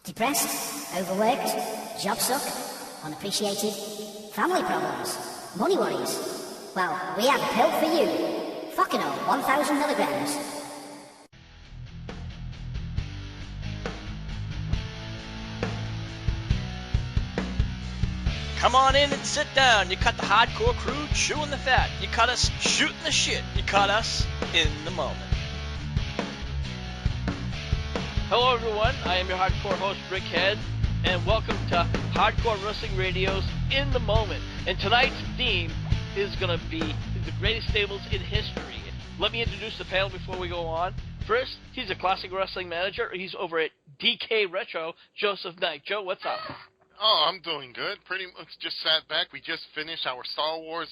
Depressed, overworked, job suck, unappreciated, family problems, money worries. Well, we have a pill for you. Fucking 1,000 milligrams. Come on in and sit down. You cut the hardcore crew chewing the fat. You cut us shooting the shit. You cut us in the moment. Hello everyone, I am your hardcore host Brickhead, and welcome to Hardcore Wrestling Radio's In the Moment. And tonight's theme is going to be the greatest stables in history. Let me introduce the panel before we go on. First, he's a classic wrestling manager. He's over at DK Retro, Joseph Knight. Joe, what's up? Oh, I'm doing good. Pretty much just sat back. We just finished our Star Wars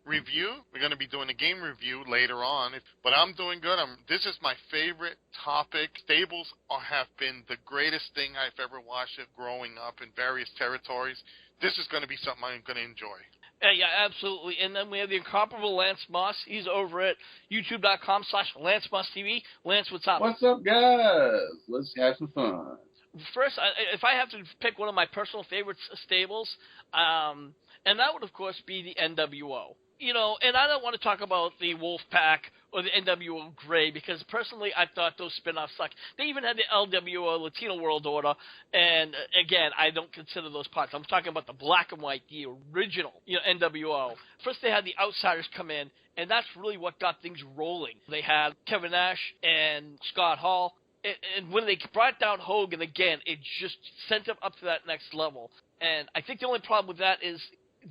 review. We're going to be doing a game review later on, but I'm doing good. This is my favorite topic. Stables have been the greatest thing I've ever watched growing up in various territories. This is going to be something I'm going to enjoy. Yeah, absolutely. And then we have the incomparable Lance Moss. He's over at youtube.com/LanceMossTV. Lance, what's up? What's up, guys? Let's have some fun. First, if I have to pick one of my personal favorite stables, and that would, of course, be the NWO. You know, and I don't want to talk about the Wolfpack or the NWO Gray, because personally I thought those spin-offs suck. They even had the LWO, Latino World Order, and again, I don't consider those parts. I'm talking about the black and white, the original, NWO. First they had the Outsiders come in, and that's really what got things rolling. They had Kevin Nash and Scott Hall, and when they brought down Hogan again, it just sent him up to that next level. And I think the only problem with that is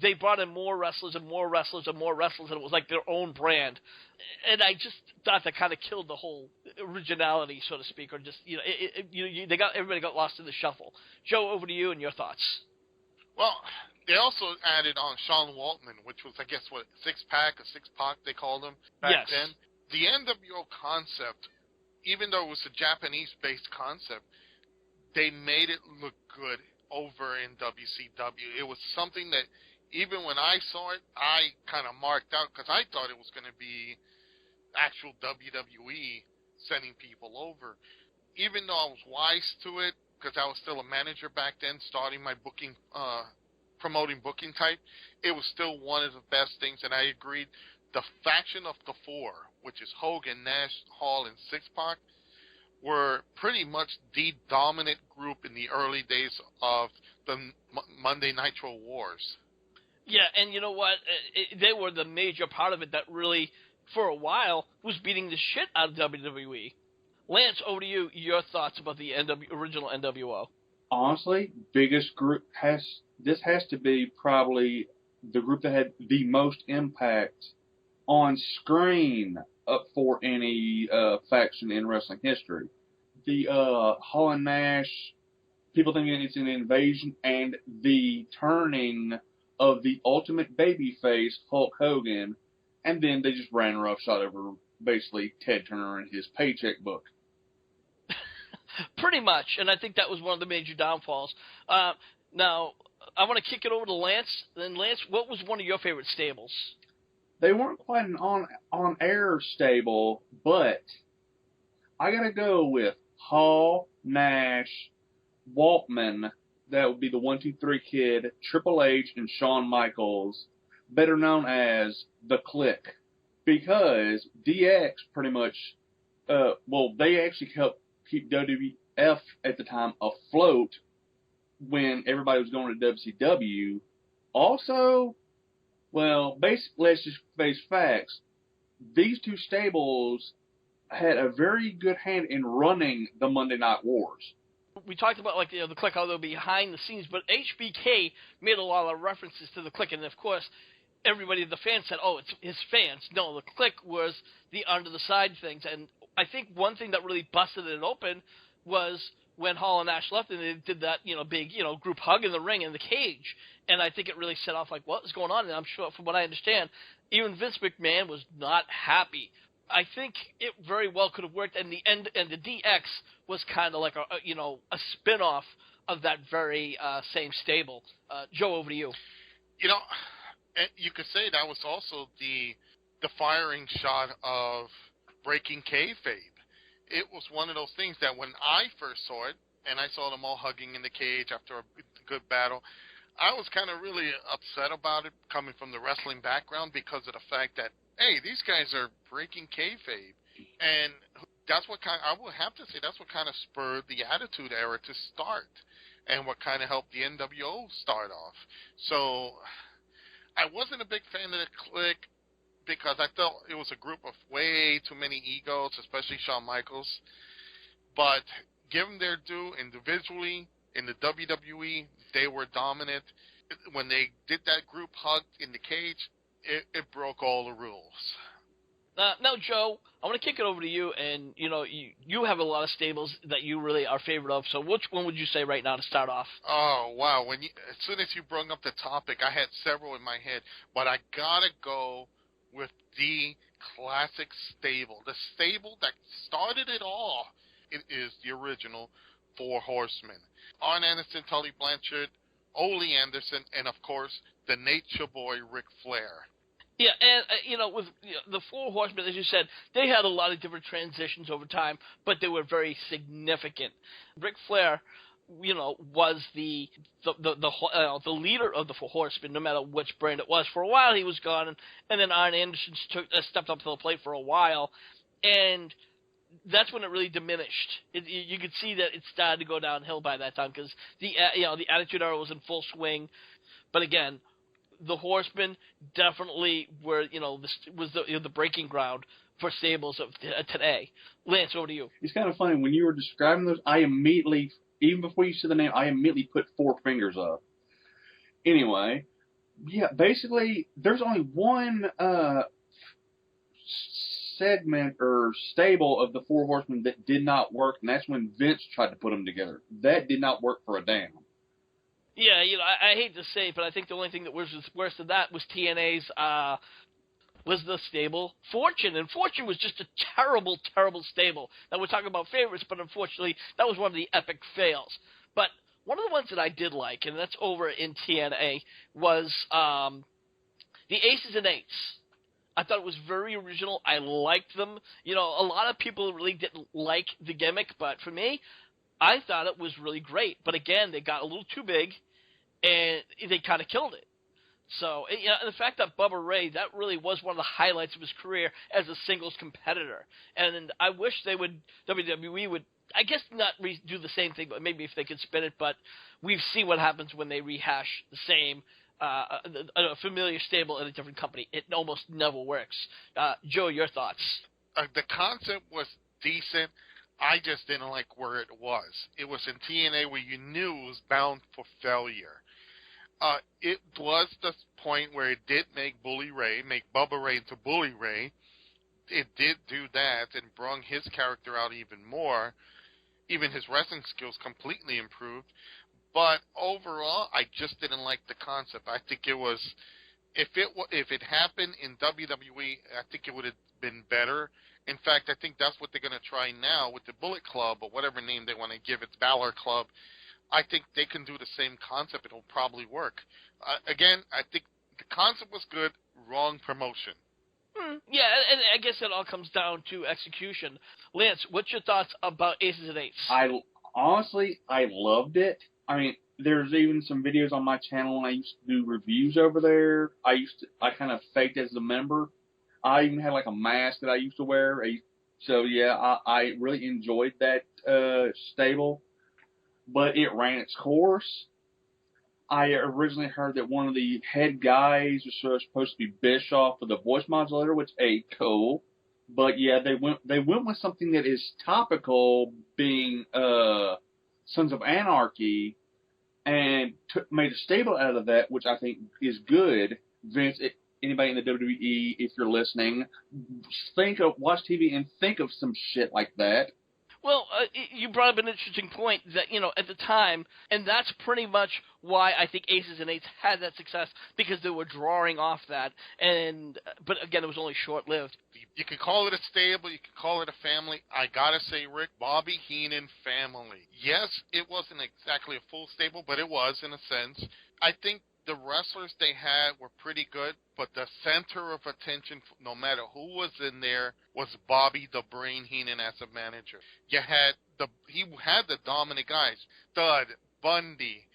they brought in more wrestlers and more wrestlers and more wrestlers, and it was like their own brand. And I just thought that kind of killed the whole originality, so to speak, or just, everybody got lost in the shuffle. Joe, over to you and your thoughts. Well, they also added on Sean Waltman, which was, I guess, six-pack they called him back then. The NWO concept, even though it was a Japanese-based concept, they made it look good over in WCW. It was something that, even when I saw it, I kind of marked out, because I thought it was going to be actual WWE sending people over. Even though I was wise to it, because I was still a manager back then, starting my booking, promoting booking type, it was still one of the best things, and I agreed. The faction of the four, which is Hogan, Nash, Hall, and Six-Pac, were pretty much the dominant group in the early days of the Monday Nitro Wars. Yeah, and you know what? They were the major part of it that really, for a while, was beating the shit out of WWE. Lance, over to you. Your thoughts about the original NWO? Honestly, biggest group has to be probably the group that had the most impact on screen for any faction in wrestling history. The Hall and Nash, people thinking it's an invasion, and the turning of the ultimate babyface, Hulk Hogan, and then they just ran roughshod over basically Ted Turner and his paycheck book. Pretty much, and I think that was one of the major downfalls. Now, I want to kick it over to Lance. Then, Lance, what was one of your favorite stables? They weren't quite an on-air stable, but I gotta go with Hall, Nash, Waltman. That would be the 1, 2, 3 Kid, Triple H, and Shawn Michaels, better known as the Clique, because DX pretty much, they actually helped keep WWF at the time afloat when everybody was going to WCW. Also, well, basically, let's just face facts. These two stables had a very good hand in running the Monday Night Wars. We talked about, the Clique, how they'll be behind the scenes, but HBK made a lot of references to the Clique, and of course, everybody, the fans said, oh, it's his fans. No, the Clique was the under-the-side things, and I think one thing that really busted it open was when Hall and Nash left, and they did that, big, group hug in the ring, in the cage. And I think it really set off, what is going on? And I'm sure, from what I understand, even Vince McMahon was not happy. I think it very well could have worked, and the DX was kind of like a spin-off of that very same stable. Joe, over to you. You could say that was also the firing shot of breaking kayfabe. It was one of those things that when I first saw it, and I saw them all hugging in the cage after a good battle. I was kind of really upset about it coming from the wrestling background because of the fact that, hey, these guys are breaking kayfabe. And that's what I will have to say, that's what kind of spurred the Attitude Era to start and what kind of helped the NWO start off. So I wasn't a big fan of the Clique because I felt it was a group of way too many egos, especially Shawn Michaels. But given their due individually, in the WWE, they were dominant. When they did that group hug in the cage, it broke all the rules. Now, Joe, I want to kick it over to you, and you have a lot of stables that you really are favorite of. So, which one would you say right now to start off? Oh wow! As soon as you brought up the topic, I had several in my head, but I gotta go with the classic stable, the stable that started it all. It is the original Four Horsemen: Arn Anderson, Tully Blanchard, Ole Anderson, and of course the Nature Boy Ric Flair. Yeah, and with the Four Horsemen, as you said, they had a lot of different transitions over time, but they were very significant. Ric Flair, was the leader of the Four Horsemen, no matter which brand it was. For a while, he was gone, and then Arn Anderson stepped up to the plate for a while, and that's when it really diminished. You could see that it started to go downhill by that time because the Attitude Era was in full swing, but again, the Horsemen definitely were, was the breaking ground for stables of today. Lance, over to you. It's kind of funny. When you were describing those, I immediately, even before you said the name, I immediately put four fingers up. Anyway, yeah, basically, there's only one segment or stable of the Four Horsemen that did not work, and that's when Vince tried to put them together. That did not work for a damn. Yeah, I hate to say it, but I think the only thing that was worse than that was TNA's, was the stable Fortune, and Fortune was just a terrible, terrible stable. Now, we're talking about favorites, but unfortunately, that was one of the epic fails. But one of the ones that I did like, and that's over in TNA, was the Aces and Eights. I thought it was very original. I liked them. A lot of people really didn't like the gimmick, but for me, I thought it was really great. But again, they got a little too big, and they kind of killed it. So, and the fact that Bubba Ray, that really was one of the highlights of his career as a singles competitor. And I wish WWE would, I guess not do the same thing, but maybe if they could spin it. But we've seen what happens when they rehash the same a familiar stable in a different company. It almost never works. Joe, your thoughts? The concept was decent. I just didn't like where it was. It was in TNA where you knew it was bound for failure. It was the point where it did make Bubba Ray into Bully Ray. It did do that and brought his character out even more. Even his wrestling skills completely improved. But overall, I just didn't like the concept. I think it was, if it happened in WWE, I think it would have been better. In fact, I think that's what they're going to try now with the Bullet Club, or whatever name they want to give it, Balor Club. I think they can do the same concept. It'll probably work. Again, I think the concept was good, wrong promotion. Yeah, and I guess it all comes down to execution. Lance, what's your thoughts about Aces and Eights? Honestly, I loved it. I mean, there's even some videos on my channel when I used to do reviews over there. I kind of faked as a member. I even had like a mask that I used to wear. So yeah, I really enjoyed that stable, but it ran its course. I originally heard that one of the head guys was supposed to be Bischoff with a voice modulator, which ain't cool. But yeah, they went with something that is topical, being Sons of Anarchy, and made a stable out of that, which I think is good. Vince, anybody in the WWE, if you're listening, watch TV and think of some shit like that. Well, you brought up an interesting point that, at the time, and that's pretty much why I think Aces and Eights had that success, because they were drawing off that, but again, it was only short-lived. You could call it a stable, you could call it a family. I gotta say, Rick, Bobby Heenan family. Yes, it wasn't exactly a full stable, but it was in a sense. I think the wrestlers they had were pretty good, but the center of attention, no matter who was in there, was Bobby the Brain Heenan as a manager. You had he had the dominant guys. Stud, Bundy,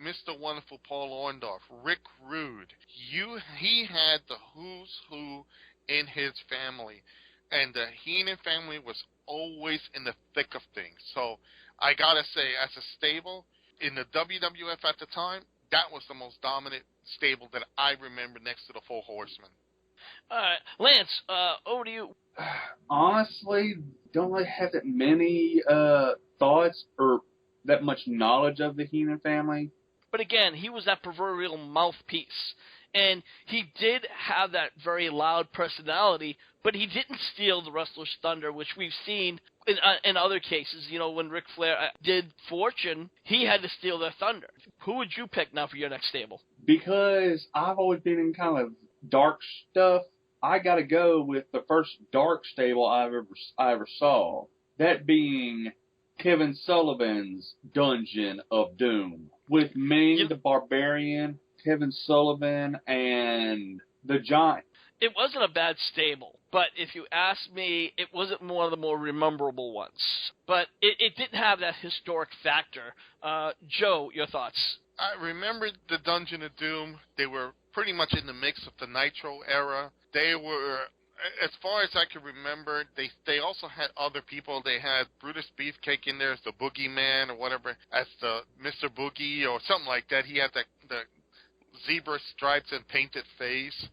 Mr. Wonderful Paul Orndorff, Rick Rude. He had the who's who in his family. And the Heenan family was always in the thick of things. So I got to say, as a stable, in the WWF at the time, that was the most dominant stable that I remember next to the Four Horsemen. All right. Lance, over to you. Honestly, don't really have that many thoughts or that much knowledge of the Heenan family. But again, he was that proverbial mouthpiece. And he did have that very loud personality, but he didn't steal the wrestler's thunder, which we've seen in other cases. You know, when Ric Flair did Fortune, he had to steal their thunder. Who would you pick now for your next stable? Because I've always been in kind of dark stuff, I got to go with the first dark stable I ever saw. That being Kevin Sullivan's Dungeon of Doom. With Ming the Barbarian, Kevin Sullivan, and the Giant. It wasn't a bad stable, but if you ask me, it wasn't one of the more memorable ones. But it didn't have that historic factor. Joe, your thoughts? I remember the Dungeon of Doom. They were pretty much in the mix of the Nitro era. They were, as far as I can remember, they also had other people. They had Brutus Beefcake in there as the Boogeyman or whatever, as the Mr. Boogie or something like that. He had the zebra stripes and painted face.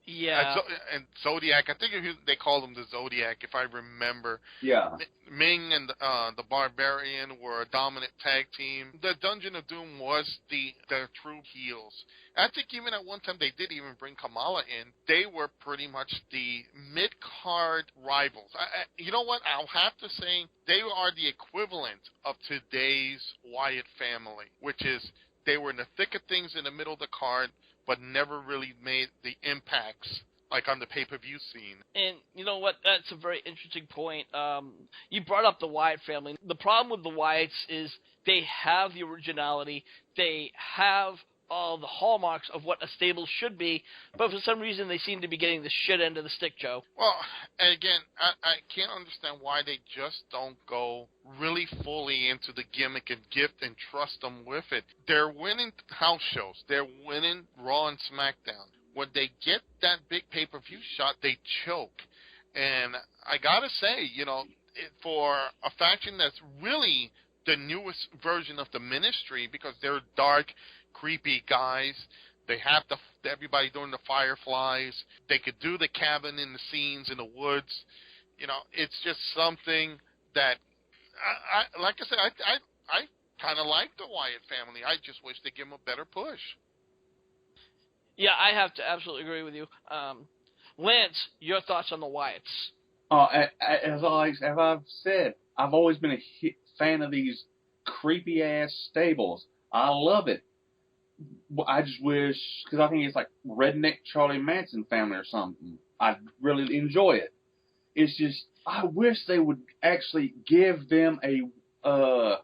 Yeah. And Zodiac, I think they called him the Zodiac, if I remember. Yeah. Ming and the Barbarian were a dominant tag team. The Dungeon of Doom was the true heels. I think even at one time they did even bring Kamala in. They were pretty much the mid-card rivals. You know what? I'll have to say they are the equivalent of today's Wyatt family, which is they were in the thick of things in the middle of the card, but never really made the impacts like on the pay-per-view scene. And you know what? That's a very interesting point. You brought up the Wyatt family. The problem with the Wyatts is they have the originality. They have all the hallmarks of what a stable should be, but for some reason they seem to be getting the shit end of the stick, Joe. Well, and again, I can't understand why they just don't go really fully into the gimmick and gift and trust them with it. They're winning house shows. They're winning Raw and SmackDown. When they get that big pay-per-view shot, they choke. And I gotta say, you know, for a faction that's really the newest version of the Ministry, because they're dark, creepy guys. They have everybody doing the Fireflies. They could do the cabin in the scenes in the woods. You know, it's just something that, like I said, I kind of like the Wyatt family. I just wish they'd give them a better push. Yeah, I have to absolutely agree with you. Lance, your thoughts on the Wyatts? As I've said, I've always been a fan of these creepy-ass stables. I love it. I just wish, because I think it's like Redneck Charlie Manson family or something. I really enjoy it. It's just, I wish they would actually give them a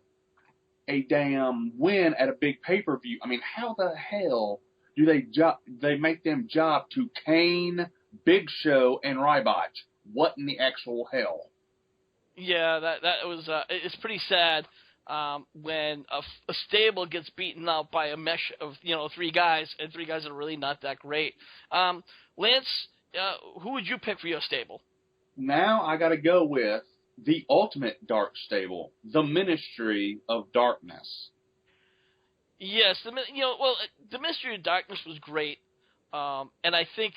damn win at a big pay-per-view. I mean, how the hell do they make them job to Kane, Big Show, and Ryback? What in the actual hell? Yeah, that was it's pretty sad. When a stable gets beaten out by a mesh of, three guys, and three guys that are really not that great. Lance, who would you pick for your stable? Now I got to go with the ultimate dark stable, the Ministry of Darkness. Yes, the Ministry of Darkness was great, and I think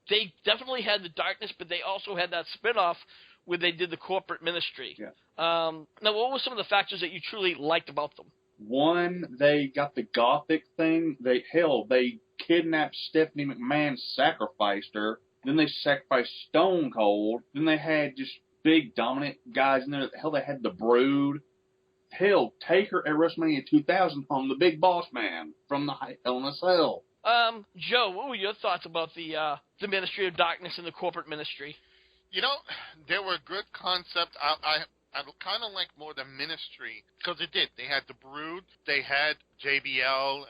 they definitely had the darkness, but they also had that spinoff where they did the corporate ministry. Yeah. Now, what were some of the factors that you truly liked about them? One, they got the gothic thing. They kidnapped Stephanie McMahon, sacrificed her. Then they sacrificed Stone Cold. Then they had just big dominant guys in there. Hell, they had the Brood. Hell, Taker at WrestleMania 2000 hung the Big Boss Man from the Hell in a Cell. Joe, what were your thoughts about the Ministry of Darkness and the corporate ministry? You know, they were a good concept. I kind of like more the Ministry, because it did. They had the Brood, they had JBL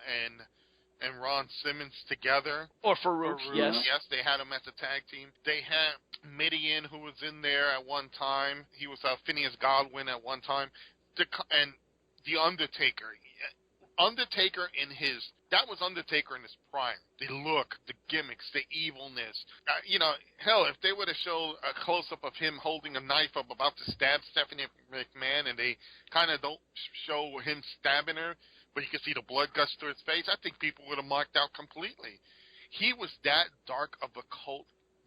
and Ron Simmons together. Or Farouk, yes. Yes, they had them as a tag team. They had Midian, who was in there at one time. He was Phineas Godwin at one time. And The Undertaker. That was Undertaker in his prime. The look, the gimmicks, the evilness. Hell, if they would have showed a close-up of him holding a knife up about to stab Stephanie McMahon, and they kind of don't show him stabbing her, but you can see the blood gush through his face, I think people would have marked out completely. He was that dark of a cult,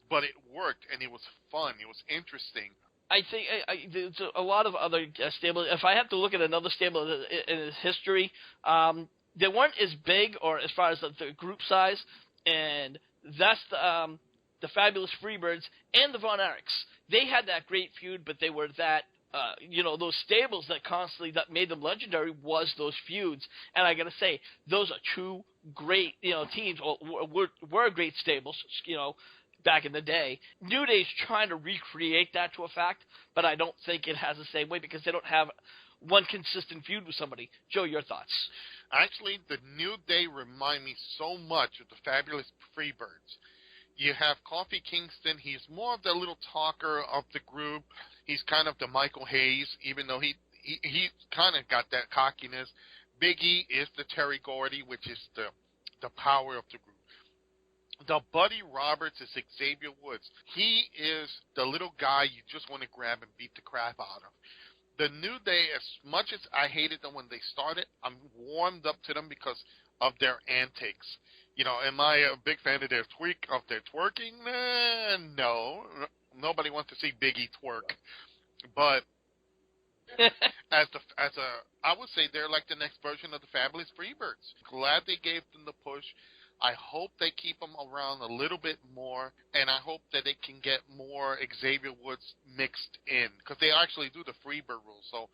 but it worked, and it was fun. It was interesting. I think there's a lot of other stables. If I have to look at another stable in its history, they weren't as big or as far as the group size, and that's the Fabulous Freebirds and the Von Erichs. They had that great feud, but they were that, those stables that made them legendary was those feuds. And I got to say, those are two great, teams, or were great stables, back in the day. New Day's trying to recreate that to a fact, but I don't think it has the same way because they don't have one consistent feud with somebody. Joe, your thoughts? Actually, the New Day remind me so much of the Fabulous Freebirds. You have Kofi Kingston. He's more of the little talker of the group. He's kind of the Michael Hayes, even though he kind of got that cockiness. Big E is the Terry Gordy, which is the power of the group. The Buddy Roberts is Xavier Woods. He is the little guy you just want to grab and beat the crap out of. The New Day, as much as I hated them when they started, I'm warmed up to them because of their antics. Am I a big fan of their twerking? No. Nobody wants to see Big E twerk. But I would say they're like the next version of the Fabulous Freebirds. Glad they gave them the push. I hope they keep them around a little bit more, and I hope that they can get more Xavier Woods mixed in, because they actually do the Freebird rules. So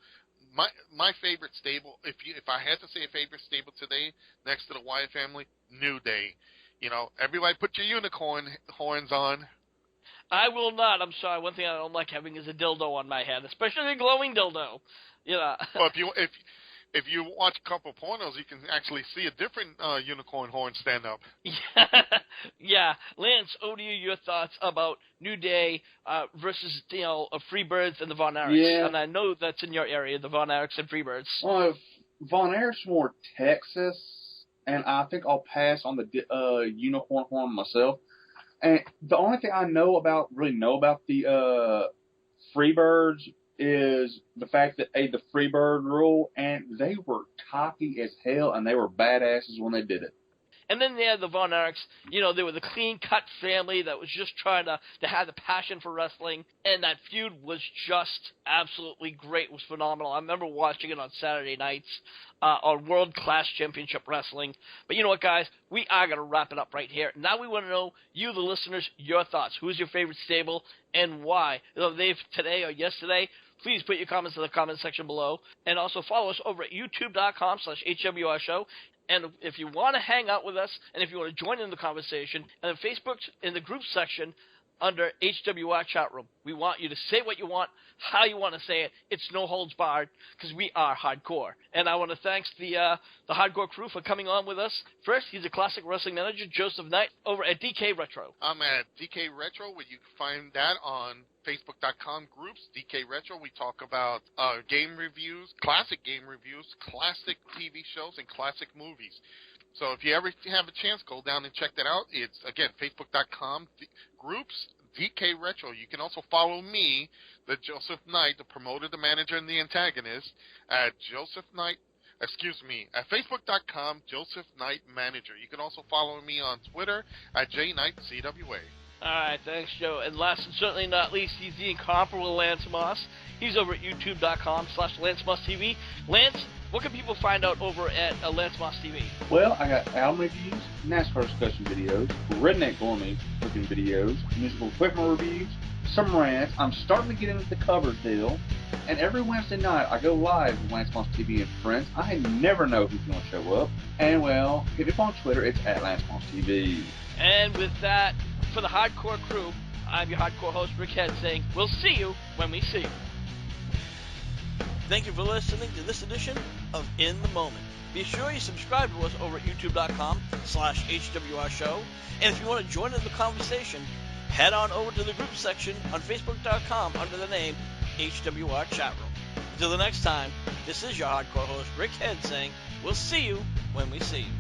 my favorite stable, if I had to say a favorite stable today, next to the Wyatt family, New Day. Everybody put your unicorn horns on. I will not. I'm sorry. One thing I don't like having is a dildo on my head, especially a glowing dildo. Well, if you watch a couple pornos, you can actually see a different unicorn horn stand up. Yeah. Lance, over to you, your thoughts about New Day versus, Freebirds and the Von Erichs. Yeah. And I know that's in your area, the Von Erichs and Freebirds. Well, Von Erichs more Texas, and I think I'll pass on the unicorn horn myself. And the only thing I know about the Freebirds is the fact that the Freebird rule, and they were cocky as hell, and they were badasses when they did it. And then they had the Von Erichs. They were the clean-cut family that was just trying to have the passion for wrestling, and that feud was just absolutely great. It was phenomenal. I remember watching it on Saturday nights on World Class Championship Wrestling. But you know what, guys? We are going to wrap it up right here. Now we want to know, you, the listeners, your thoughts. Who's your favorite stable and why? Today or yesterday, please put your comments in the comment section below. And also follow us over at youtube.com/HWR Show. And if you want to hang out with us, and if you want to join in the conversation, and then Facebook in the group section under HWR Chat Room. We want you to say what you want, how you want to say it. It's no holds barred, because we are hardcore. And I want to thank the hardcore crew for coming on with us. First, he's a classic wrestling manager, Joseph Knight, over at DK Retro. I'm at DK Retro, where you can find that on Facebook.com groups, DK Retro. We talk about game reviews, classic game reviews, classic TV shows, and classic movies. So if you ever have a chance, go down and check that out. It's, again, Facebook.com groups, DK Retro. You can also follow me, the Joseph Knight, the promoter, the manager, and the antagonist, at at Facebook.com, Joseph Knight Manager. You can also follow me on Twitter at JKnightCWA. All right, thanks, Joe. And last and certainly not least, he's the incomparable Lance Moss. He's over at youtube.com/LanceMossTV. Lance, what can people find out over at Lance Moss TV? Well, I got album reviews, NASCAR discussion videos, redneck gourmet cooking videos, musical equipment reviews, some rants. I'm starting to get into the covers deal. And every Wednesday night, I go live with Lance Moss TV and friends. I never know who's going to show up. And, well, hit it on Twitter. It's at Lance Moss TV. And with that, for the hardcore crew, I'm your hardcore host, Rick Head, saying, we'll see you when we see you. Thank you for listening to this edition of In the Moment. Be sure you subscribe to us over at youtube.com/HWR Show. And if you want to join in the conversation, head on over to the group section on Facebook.com under the name HWR Chat Room. Until the next time, this is your hardcore host, Rick Head, saying, we'll see you when we see you.